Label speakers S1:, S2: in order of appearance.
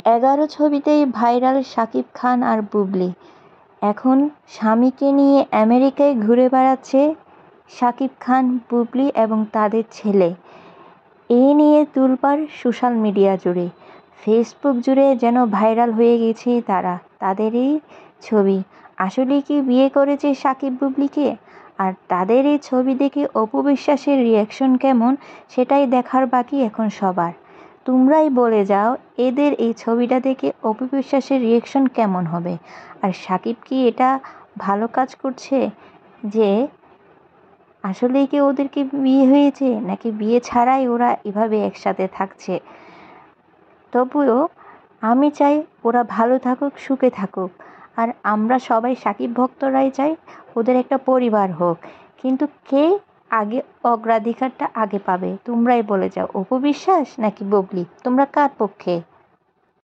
S1: 11 ছবিতেই viral Shakib Khan আর বুবলি। এখন স্বামীকে নিয়ে আমেরিকায় ঘুরে বেড়াচ্ছে শাকিব খান, বুবলি এবং তাদের ছেলে। এই নিয়ে তোলপাড় সোশ্যাল মিডিয়া জুড়ে, ফেসবুক জুড়ে যেন ভাইরাল হয়ে গেছে তাদের এই ছবি। আসলে কি বিয়ে করেছে শাকিব বুবলিকে? আর তাদের এই ছবি দেখে অপু বিশ্বাসের রিয়াকশন কেমন, সেটাই দেখার বাকি এখন সবার। তোমরাই বলে যাও, এদের এই ছবিটা দেখে অপু বিশ্বাসের রিয়াকশন কেমন হবে? আর শাকিব কি এটা ভালো কাজ করছে, যে আসলেই কি ওদেরকে বিয়ে হয়েছে, নাকি বিয়ে ছাড়াই ওরা এভাবে একসাথে থাকছে? তবুও আমি চাই ওরা ভালো থাকুক, সুখে থাকুক। আর আমরা সবাই শাকিব ভক্তরাই চাই ওদের একটা পরিবার হোক। কিন্তু কে আগে অগ্রাধিকারটা আগে পাবে? তোমরাই বলে যাও, অপু বিশ্বাস নাকি বুবলি? তোমরা কার পক্ষে?